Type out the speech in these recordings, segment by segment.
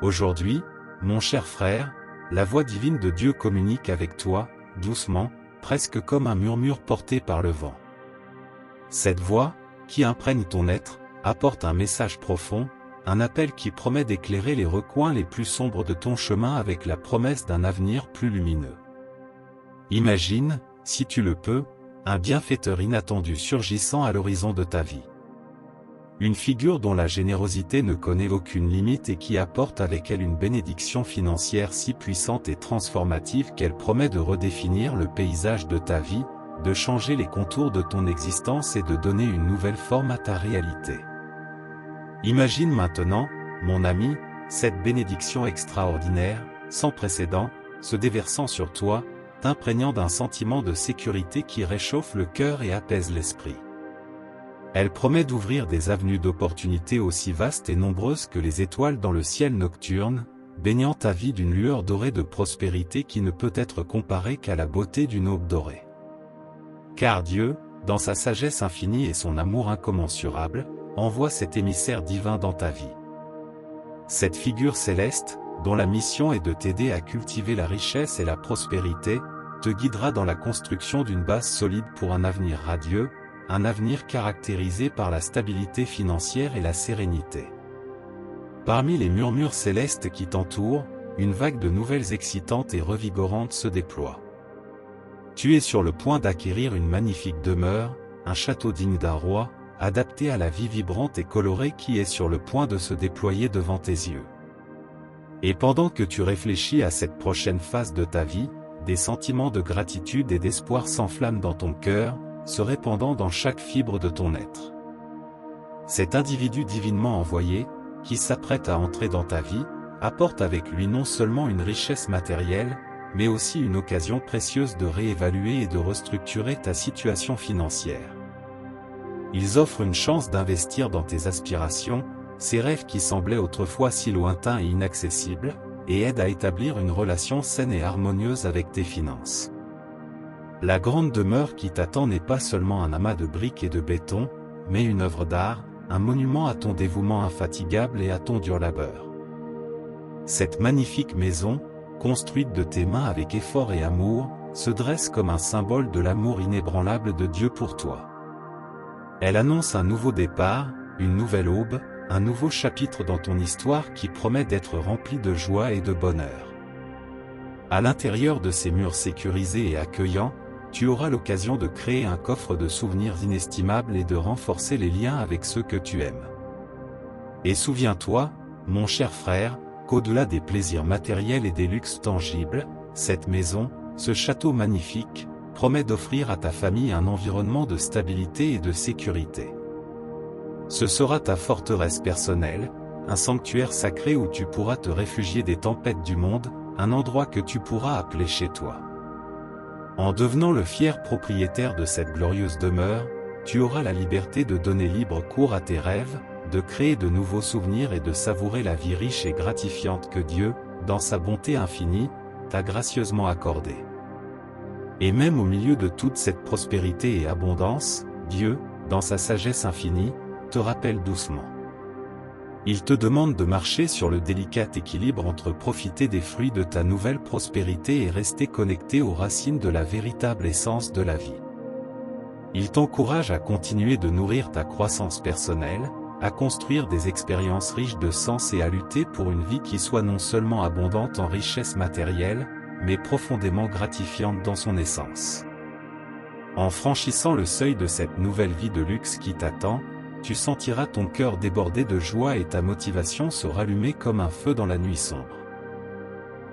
Aujourd'hui, mon cher frère, la voix divine de Dieu communique avec toi, doucement, presque comme un murmure porté par le vent. Cette voix, qui imprègne ton être, apporte un message profond, un appel qui promet d'éclairer les recoins les plus sombres de ton chemin avec la promesse d'un avenir plus lumineux. Imagine, si tu le peux, un bienfaiteur inattendu surgissant à l'horizon de ta vie. Une figure dont la générosité ne connaît aucune limite et qui apporte avec elle une bénédiction financière si puissante et transformative qu'elle promet de redéfinir le paysage de ta vie, de changer les contours de ton existence et de donner une nouvelle forme à ta réalité. Imagine maintenant, mon ami, cette bénédiction extraordinaire, sans précédent, se déversant sur toi, t'imprégnant d'un sentiment de sécurité qui réchauffe le cœur et apaise l'esprit. Elle promet d'ouvrir des avenues d'opportunités aussi vastes et nombreuses que les étoiles dans le ciel nocturne, baignant ta vie d'une lueur dorée de prospérité qui ne peut être comparée qu'à la beauté d'une aube dorée. Car Dieu, dans sa sagesse infinie et son amour incommensurable, envoie cet émissaire divin dans ta vie. Cette figure céleste, dont la mission est de t'aider à cultiver la richesse et la prospérité, te guidera dans la construction d'une base solide pour un avenir radieux, un avenir caractérisé par la stabilité financière et la sérénité. Parmi les murmures célestes qui t'entourent, une vague de nouvelles excitantes et revigorantes se déploie. Tu es sur le point d'acquérir une magnifique demeure, un château digne d'un roi, adapté à la vie vibrante et colorée qui est sur le point de se déployer devant tes yeux. Et pendant que tu réfléchis à cette prochaine phase de ta vie, des sentiments de gratitude et d'espoir s'enflamment dans ton cœur, se répandant dans chaque fibre de ton être. Cet individu divinement envoyé, qui s'apprête à entrer dans ta vie, apporte avec lui non seulement une richesse matérielle, mais aussi une occasion précieuse de réévaluer et de restructurer ta situation financière. Ils offrent une chance d'investir dans tes aspirations, ces rêves qui semblaient autrefois si lointains et inaccessibles, et aident à établir une relation saine et harmonieuse avec tes finances. La grande demeure qui t'attend n'est pas seulement un amas de briques et de béton, mais une œuvre d'art, un monument à ton dévouement infatigable et à ton dur labeur. Cette magnifique maison, construite de tes mains avec effort et amour, se dresse comme un symbole de l'amour inébranlable de Dieu pour toi. Elle annonce un nouveau départ, une nouvelle aube, un nouveau chapitre dans ton histoire qui promet d'être rempli de joie et de bonheur. À l'intérieur de ces murs sécurisés et accueillants, tu auras l'occasion de créer un coffre de souvenirs inestimables et de renforcer les liens avec ceux que tu aimes. Et souviens-toi, mon cher frère, qu'au-delà des plaisirs matériels et des luxes tangibles, cette maison, ce château magnifique, promet d'offrir à ta famille un environnement de stabilité et de sécurité. Ce sera ta forteresse personnelle, un sanctuaire sacré où tu pourras te réfugier des tempêtes du monde, un endroit que tu pourras appeler chez toi. En devenant le fier propriétaire de cette glorieuse demeure, tu auras la liberté de donner libre cours à tes rêves, de créer de nouveaux souvenirs et de savourer la vie riche et gratifiante que Dieu, dans sa bonté infinie, t'a gracieusement accordée. Et même au milieu de toute cette prospérité et abondance, Dieu, dans sa sagesse infinie, te rappelle doucement. Il te demande de marcher sur le délicat équilibre entre profiter des fruits de ta nouvelle prospérité et rester connecté aux racines de la véritable essence de la vie. Il t'encourage à continuer de nourrir ta croissance personnelle, à construire des expériences riches de sens et à lutter pour une vie qui soit non seulement abondante en richesse matérielle, mais profondément gratifiante dans son essence. En franchissant le seuil de cette nouvelle vie de luxe qui t'attend, tu sentiras ton cœur déborder de joie et ta motivation se rallumer comme un feu dans la nuit sombre.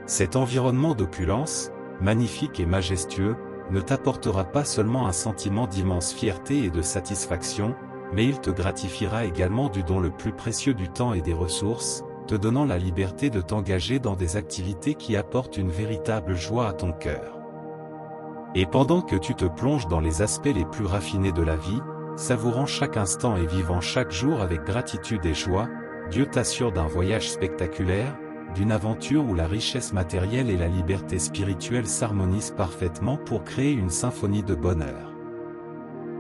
Cet environnement d'opulence, magnifique et majestueux, ne t'apportera pas seulement un sentiment d'immense fierté et de satisfaction, mais il te gratifiera également du don le plus précieux du temps et des ressources, te donnant la liberté de t'engager dans des activités qui apportent une véritable joie à ton cœur. Et pendant que tu te plonges dans les aspects les plus raffinés de la vie, savourant chaque instant et vivant chaque jour avec gratitude et joie, Dieu t'assure d'un voyage spectaculaire, d'une aventure où la richesse matérielle et la liberté spirituelle s'harmonisent parfaitement pour créer une symphonie de bonheur.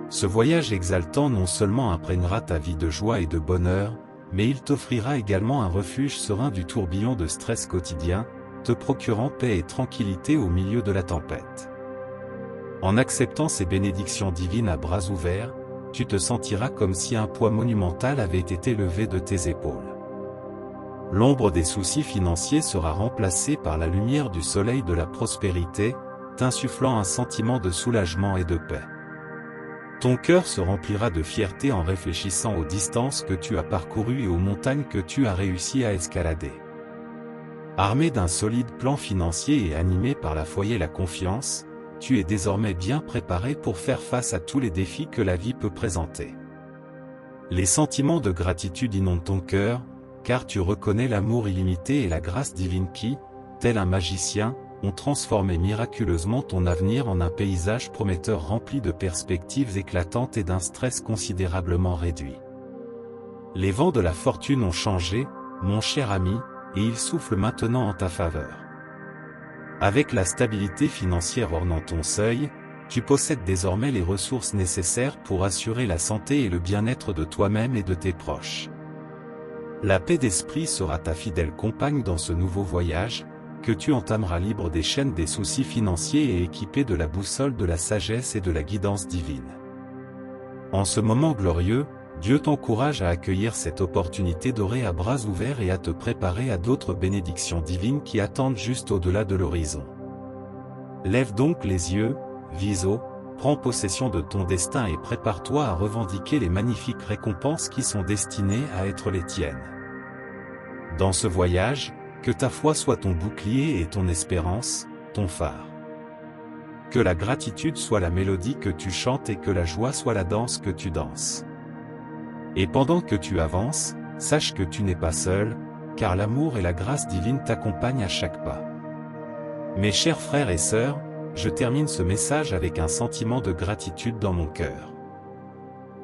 Ce voyage exaltant non seulement imprégnera ta vie de joie et de bonheur, mais il t'offrira également un refuge serein du tourbillon de stress quotidien, te procurant paix et tranquillité au milieu de la tempête. En acceptant ces bénédictions divines à bras ouverts, tu te sentiras comme si un poids monumental avait été levé de tes épaules. L'ombre des soucis financiers sera remplacée par la lumière du soleil de la prospérité, t'insufflant un sentiment de soulagement et de paix. Ton cœur se remplira de fierté en réfléchissant aux distances que tu as parcourues et aux montagnes que tu as réussi à escalader. Armé d'un solide plan financier et animé par la foi et la confiance, tu es désormais bien préparé pour faire face à tous les défis que la vie peut présenter. Les sentiments de gratitude inondent ton cœur, car tu reconnais l'amour illimité et la grâce divine qui, tel un magicien, ont transformé miraculeusement ton avenir en un paysage prometteur rempli de perspectives éclatantes et d'un stress considérablement réduit. Les vents de la fortune ont changé, mon cher ami, et ils soufflent maintenant en ta faveur. Avec la stabilité financière ornant ton seuil, tu possèdes désormais les ressources nécessaires pour assurer la santé et le bien-être de toi-même et de tes proches. La paix d'esprit sera ta fidèle compagne dans ce nouveau voyage, que tu entameras libre des chaînes des soucis financiers et équipé de la boussole de la sagesse et de la guidance divine. En ce moment glorieux, Dieu t'encourage à accueillir cette opportunité dorée à bras ouverts et à te préparer à d'autres bénédictions divines qui attendent juste au-delà de l'horizon. Lève donc les yeux, vise haut, prends possession de ton destin et prépare-toi à revendiquer les magnifiques récompenses qui sont destinées à être les tiennes. Dans ce voyage, que ta foi soit ton bouclier et ton espérance, ton phare. Que la gratitude soit la mélodie que tu chantes et que la joie soit la danse que tu danses. Et pendant que tu avances, sache que tu n'es pas seul, car l'amour et la grâce divine t'accompagnent à chaque pas. Mes chers frères et sœurs, je termine ce message avec un sentiment de gratitude dans mon cœur.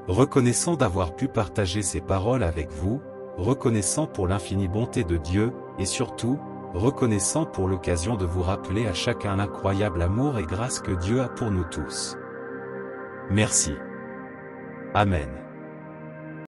Reconnaissant d'avoir pu partager ces paroles avec vous, reconnaissant pour l'infinie bonté de Dieu, et surtout, reconnaissant pour l'occasion de vous rappeler à chacun l'incroyable amour et grâce que Dieu a pour nous tous. Merci. Amen.